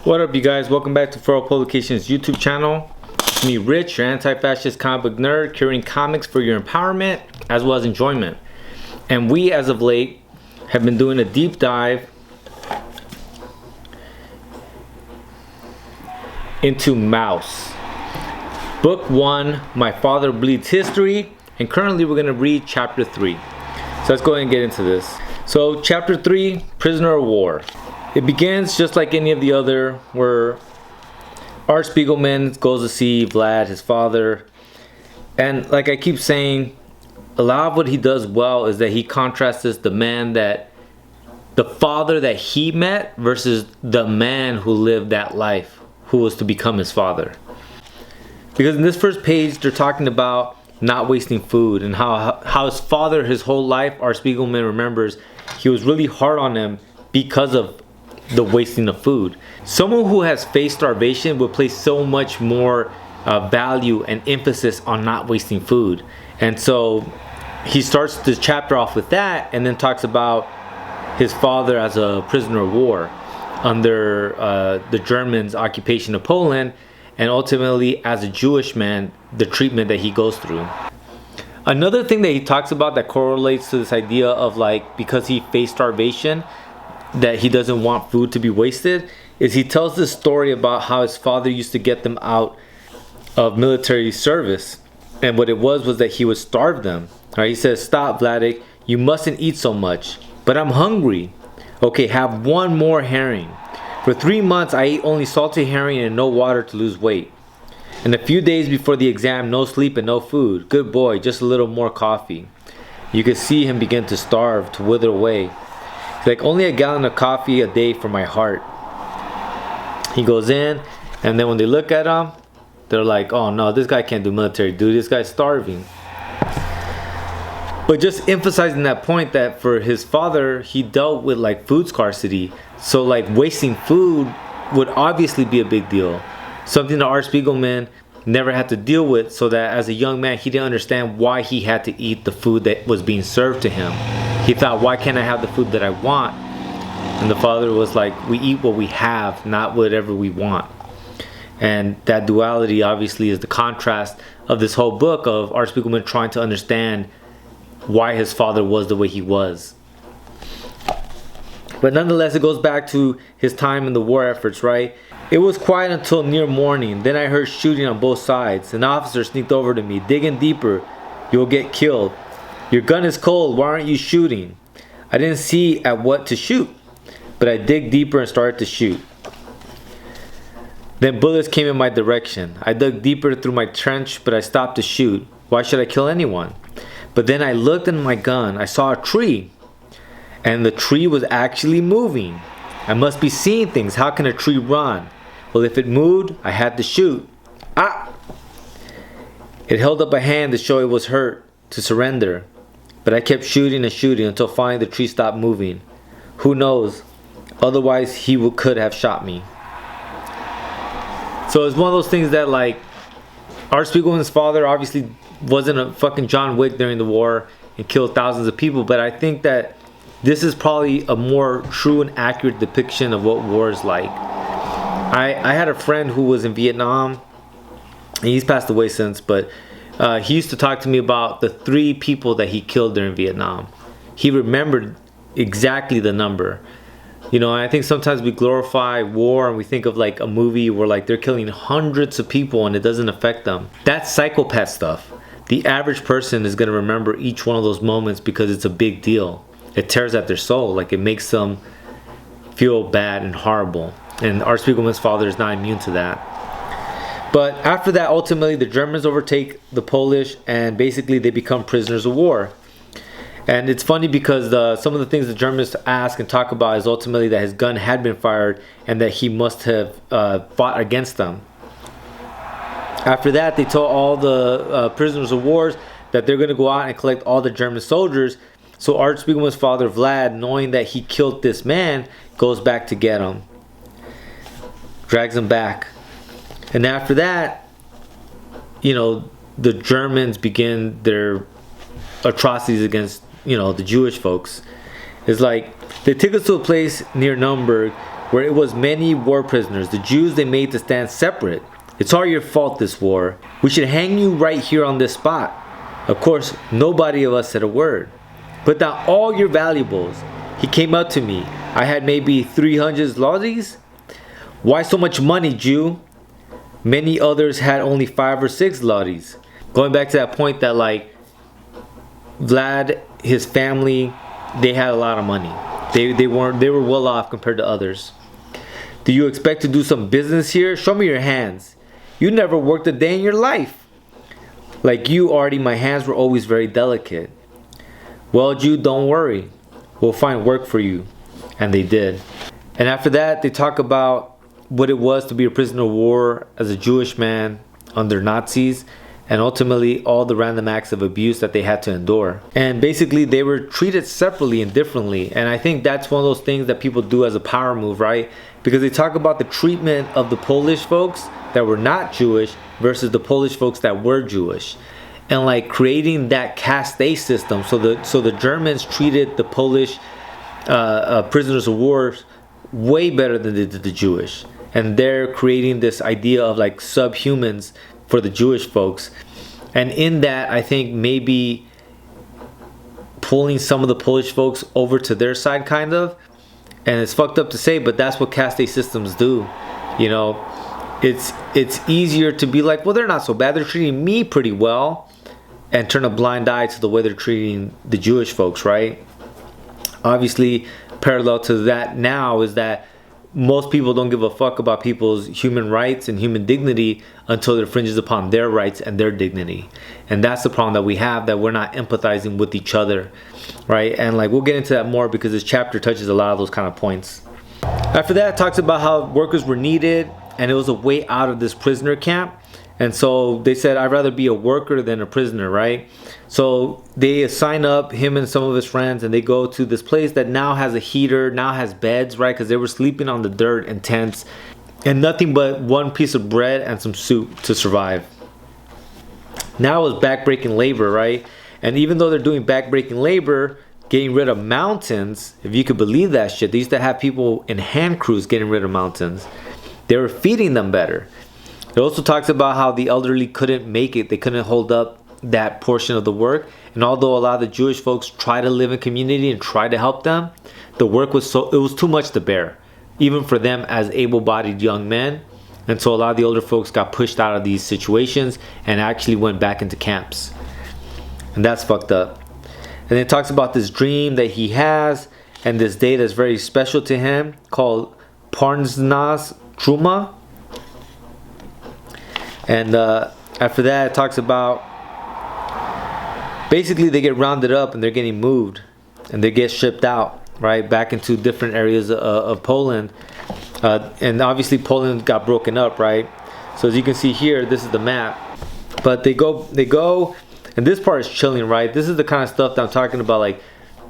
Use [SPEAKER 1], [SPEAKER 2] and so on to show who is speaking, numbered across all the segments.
[SPEAKER 1] What up, you guys? Welcome back to Furrow Publications YouTube channel. It's me, Rich, your anti-fascist comic book nerd, curating comics for your empowerment as well as enjoyment. And we, as of late, have been doing a deep dive into MAUS. Book 1, My Father Bleeds History, and currently we're going to read Chapter 3. So let's go ahead and get into this. So Chapter 3, Prisoner of War. It begins just like any of the other, where Art Spiegelman goes to see Vlad, his father. And like I keep saying, a lot of what he does well is that he contrasts the father that he met versus the man who lived that life, who was to become his father. Because in this first page, they're talking about not wasting food and how his father, his whole life, Art Spiegelman remembers, he was really hard on him because of the wasting of food. Someone who has faced starvation would place so much more value and emphasis on not wasting food. And so he starts the chapter off with that, and then talks about his father as a prisoner of war under the Germans' occupation of Poland, and ultimately as a Jewish man, the treatment that he goes through. Another thing that he talks about that correlates to this idea of, like, because he faced starvation, that he doesn't want food to be wasted, is he tells this story about how his father used to get them out of military service, and what it was that he would starve them. All right, he says, "Stop, Vladik, you mustn't eat so much." "But I'm hungry." "Okay, have one more herring." "For 3 months I ate only salted herring and no water to lose weight. And a few days before the exam, no sleep and no food. Good boy, just a little more coffee." You could see him begin to starve, to wither away. He's like, "Only a gallon of coffee a day for my heart." He goes in, and then when they look at him, they're like, "Oh no, this guy can't do military, dude. This guy's starving." But just emphasizing that point that for his father, he dealt with like food scarcity. So like wasting food would obviously be a big deal. Something that Art Spiegelman never had to deal with, so that as a young man, he didn't understand why he had to eat the food that was being served to him. He thought, why can't I have the food that I want? And the father was like, we eat what we have, not whatever we want. And that duality obviously is the contrast of this whole book of Art Spiegelman trying to understand why his father was the way he was. But nonetheless, it goes back to his time in the war efforts, right? "It was quiet until near morning. Then I heard shooting on both sides. An officer sneaked over to me. 'Dig in deeper. You'll get killed. Your gun is cold. Why aren't you shooting?' I didn't see at what to shoot, but I dig deeper and started to shoot. Then bullets came in my direction. I dug deeper through my trench, but I stopped to shoot. Why should I kill anyone? But then I looked in my gun. I saw a tree, and the tree was actually moving. I must be seeing things. How can a tree run? Well, if it moved, I had to shoot. Ah! It held up a hand to show it was hurt, to surrender. But I kept shooting and shooting until finally the tree stopped moving. Who knows? Otherwise, he could have shot me." So it's one of those things that, like, Art Spiegelman's father obviously wasn't a fucking John Wick during the war and killed thousands of people, but I think that this is probably a more true and accurate depiction of what war is like. I had a friend who was in Vietnam, and he's passed away since, but he used to talk to me about the 3 people that he killed during Vietnam. He remembered exactly the number. You know, I think sometimes we glorify war and we think of like a movie where like they're killing hundreds of people and it doesn't affect them. That's psychopath stuff. The average person is going to remember each one of those moments because it's a big deal. It tears at their soul. Like, it makes them feel bad and horrible. And Art Spiegelman's father is not immune to that. But after that, ultimately, the Germans overtake the Polish, and basically they become prisoners of war. And it's funny because some of the things the Germans ask and talk about is ultimately that his gun had been fired and that he must have fought against them. After that, they told all the prisoners of war that they're going to go out and collect all the German soldiers. So Art Spiegelman's father, Vlad, knowing that he killed this man, goes back to get him. Drags him back. And after that, you know, the Germans begin their atrocities against, you know, the Jewish folks. It's like, they took us to a place near Nuremberg where it was many war prisoners. The Jews they made to stand separate. It's all your fault, this war. We should hang you right here on this spot. Of course, nobody of us said a word. Put down all your valuables. He came up to me. I had maybe 300 zlotys. Why so much money, Jew? Many others had only 5 or 6 zlotys. Going back to that point that like Vlad, his family, they had a lot of money. They were well off compared to others. Do you expect to do some business here? Show me your hands. You never worked a day in your life. Like you, Artie, my hands were always very delicate. Well, Jew, don't worry. We'll find work for you. And they did. And after that, they talk about what it was to be a prisoner of war as a Jewish man under Nazis, and ultimately all the random acts of abuse that they had to endure. And basically they were treated separately and differently. And I think that's one of those things that people do as a power move, right? Because they talk about the treatment of the Polish folks that were not Jewish versus the Polish folks that were Jewish. And like creating that caste system. So the Germans treated the Polish prisoners of war way better than they did the Jewish. And they're creating this idea of like subhumans for the Jewish folks. And in that, I think maybe pulling some of the Polish folks over to their side, kind of. And it's fucked up to say, but that's what caste systems do. You know, it's easier to be like, well, they're not so bad. They're treating me pretty well, and turn a blind eye to the way they're treating the Jewish folks, right? Obviously, parallel to that now is that most people don't give a fuck about people's human rights and human dignity until it infringes upon their rights and their dignity. And that's the problem that we have, that we're not empathizing with each other, right? And like we'll get into that more because this chapter touches a lot of those kind of points. After that, it talks about how workers were needed and it was a way out of this prisoner camp. And so they said, I'd rather be a worker than a prisoner, right? So they sign up, him and some of his friends, and they go to this place that now has a heater, now has beds, right? Because they were sleeping on the dirt and tents and nothing but one piece of bread and some soup to survive. Now it was backbreaking labor, right? And even though they're doing backbreaking labor, getting rid of mountains, if you could believe that shit, they used to have people in hand crews getting rid of mountains. They were feeding them better. It also talks about how the elderly couldn't make it. They couldn't hold up that portion of the work. And although a lot of the Jewish folks try to live in community and try to help them, the work was it was too much to bear, even for them as able-bodied young men. And so a lot of the older folks got pushed out of these situations and actually went back into camps. And that's fucked up. And then it talks about this dream that he has and this day that's very special to him called Parnas Truma. And after that, it talks about basically they get rounded up and they're getting moved and they get shipped out, right, back into different areas of Poland. And obviously Poland got broken up, right? So as you can see here, this is the map. But they go, and this part is chilling, right? This is the kind of stuff that I'm talking about, like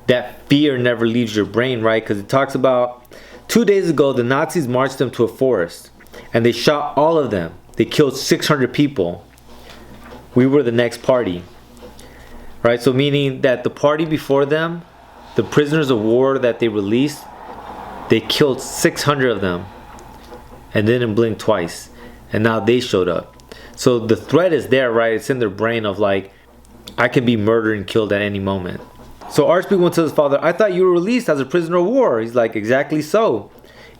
[SPEAKER 1] that fear never leaves your brain, right? Because it talks about 2 days ago, the Nazis marched them to a forest and they shot all of them. They killed 600 people. We were the next party, right? So meaning that the party before them, the prisoners of war that they released, they killed 600 of them and didn't blink twice. And now they showed up. So the threat is there, right? It's in their brain of like, I can be murdered and killed at any moment. So Art Spiegelman tells his father, I thought you were released as a prisoner of war. He's like, exactly so.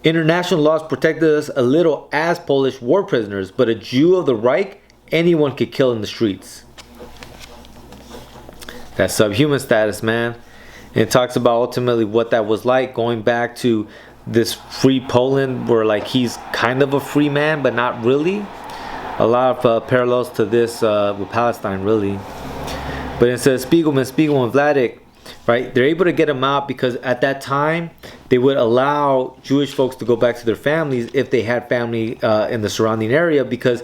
[SPEAKER 1] International laws protected us a little as Polish war prisoners, but a Jew of the Reich, anyone could kill in the streets. That subhuman status, man. And it talks about ultimately what that was like, going back to this free Poland where like he's kind of a free man, but not really. A lot of parallels to this with Palestine, really. But it says Spiegelman, Vladik, right? They're able to get him out because at that time, they would allow Jewish folks to go back to their families if they had family in the surrounding area, because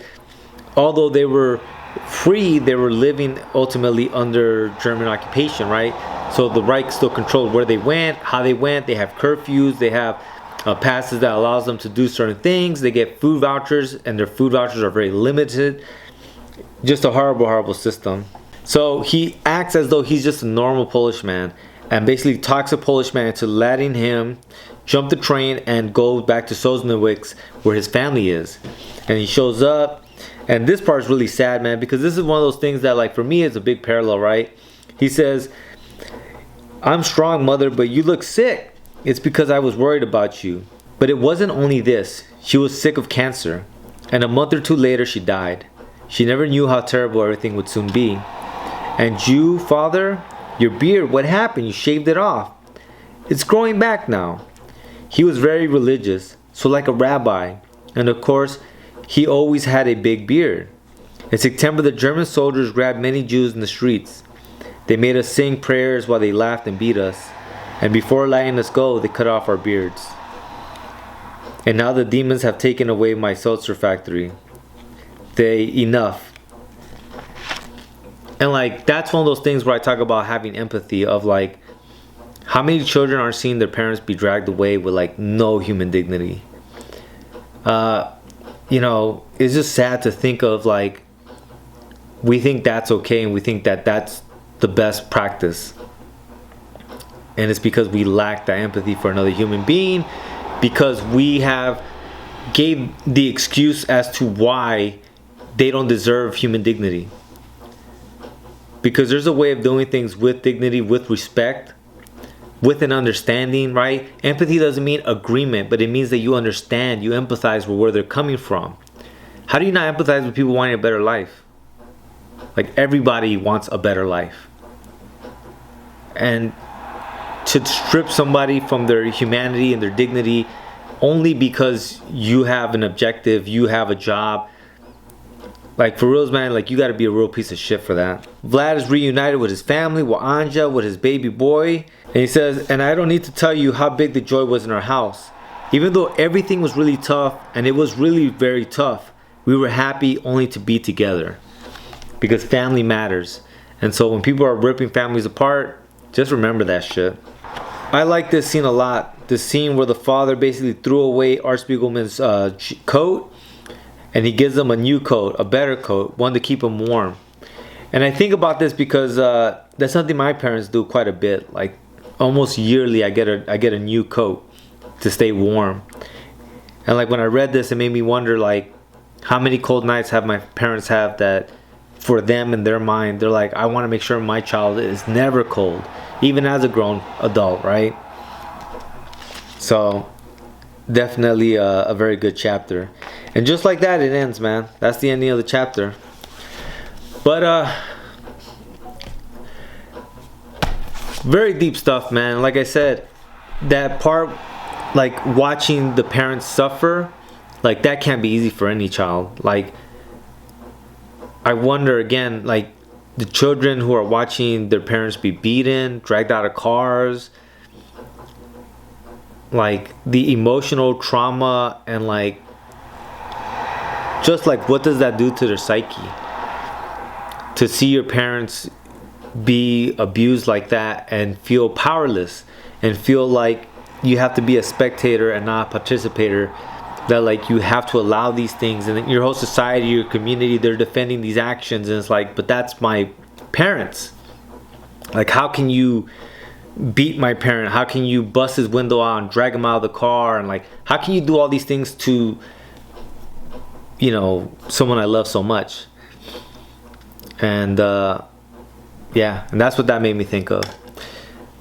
[SPEAKER 1] although they were free, they were living ultimately under German occupation, right? So the Reich still controlled where they went, how they went. They have curfews, they have passes that allows them to do certain things. They get food vouchers, and their food vouchers are very limited. Just a horrible, horrible system. So he acts as though he's just a normal Polish man. and basically talks a Polish man into letting him jump the train and go back to Sosnowiec where his family is. And he shows up, and this part is really sad, man, because this is one of those things that, like, for me, it's a big parallel, right? He says, "I'm strong, mother, but you look sick. It's because I was worried about you. But it wasn't only this. She was sick of cancer, and a month or two later she died. She never knew how terrible everything would soon be. And you, father, your beard, what happened? You shaved it off. It's growing back now." He was very religious, so like a rabbi, and of course, he always had a big beard. In September, the German soldiers grabbed many Jews in the streets. They made us sing prayers while they laughed and beat us. And before letting us go, they cut off our beards. And now the demons have taken away my seltzer factory. Enough. And like, that's one of those things where I talk about having empathy of like, how many children are seeing their parents be dragged away with like no human dignity? You know, it's just sad to think of like, we think that's okay and we think that that's the best practice. And it's because we lack that empathy for another human being, because we have gave the excuse as to why they don't deserve human dignity. Because there's a way of doing things with dignity, with respect, with an understanding, right? Empathy doesn't mean agreement, but it means that you understand, you empathize with where they're coming from. How do you not empathize with people wanting a better life? Like, everybody wants a better life. And to strip somebody from their humanity and their dignity only because you have an objective, you have a job, like, for reals, man, like, you gotta be a real piece of shit for that. Vlad is reunited with his family, with Anja, with his baby boy. And he says, "And I don't need to tell you how big the joy was in our house. Even though everything was really tough, and it was really very tough, we were happy only to be together." Because family matters. And so when people are ripping families apart, just remember that shit. I like this scene a lot. This scene where the father basically threw away Art Spiegelman's coat, and he gives them a new coat, a better coat, one to keep them warm. And I think about this because that's something my parents do quite a bit. Like, almost yearly, I get a new coat to stay warm. And like, when I read this, it made me wonder, like, how many cold nights have my parents have that, for them in their mind, they're like, I want to make sure my child is never cold, even as a grown adult, right? So definitely a very good chapter. And just like that, it ends, man. That's the ending of the chapter. But very deep stuff, man. Like I said, that part, like, watching the parents suffer, like, that can't be easy for any child. Like, I wonder again, like, the children who are watching their parents be beaten, dragged out of cars, like, the emotional trauma, and like, just like, what does that do to their psyche? To see your parents be abused like that and feel powerless and feel like you have to be a spectator and not a participator, that like, you have to allow these things, and your whole society, your community, they're defending these actions, and it's like, but that's my parents. Like, how can you beat my parent? How can you bust his window out and drag him out of the car? And like, how can you do all these things to, you know, someone I love so much? And yeah, and that's what that made me think of.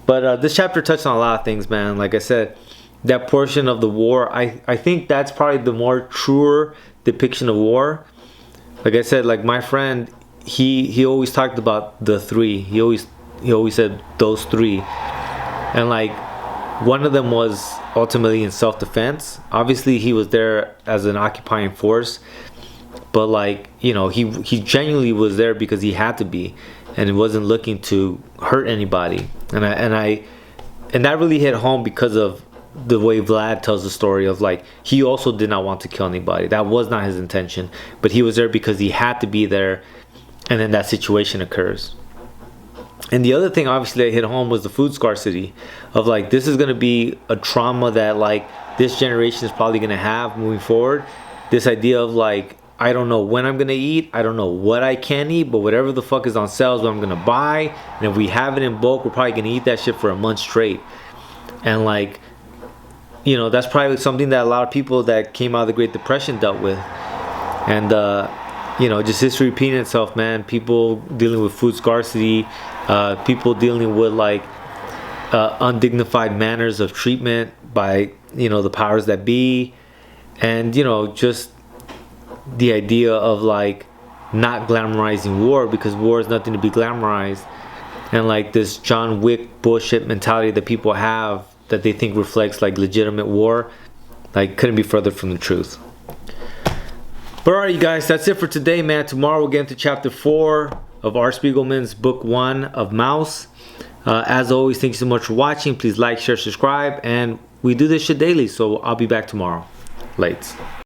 [SPEAKER 1] But this chapter touched on a lot of things, man. Like I said, that portion of the war, I think that's probably the more truer depiction of war. Like I said, like, my friend, he always talked about the three. He always said those three. And like, one of them was ultimately in self-defense. Obviously he was there as an occupying force, but like, you know, he genuinely was there because he had to be, and it wasn't looking to hurt anybody. And that really hit home because of the way Vlad tells the story of, like, he also did not want to kill anybody. That was not his intention, but he was there because he had to be there, and then that situation occurs. And the other thing, obviously, that hit home was the food scarcity of, like, this is going to be a trauma that, like, this generation is probably going to have moving forward. This idea of, like, I don't know when I'm gonna eat. I don't know what I can eat, but whatever the fuck is on sale is what I'm gonna buy. And if we have it in bulk, we're probably gonna eat that shit for a month straight. And like, you know, that's probably something that a lot of people that came out of the Great Depression dealt with. And you know, just history repeating itself, man. People dealing with food scarcity, people dealing with like undignified manners of treatment by, you know, the powers that be. And, you know, just the idea of like not glamorizing war, because war is nothing to be glamorized. And like this John Wick bullshit mentality that people have that they think reflects like legitimate war, like couldn't be further from the truth. But alright, you guys, that's it for today, man. Tomorrow we'll get into chapter 4 of Art Spiegelman's book 1 of MAUS. As always, thank you so much for watching. Please like, share, subscribe, and we do this shit daily, so I'll be back tomorrow. Late.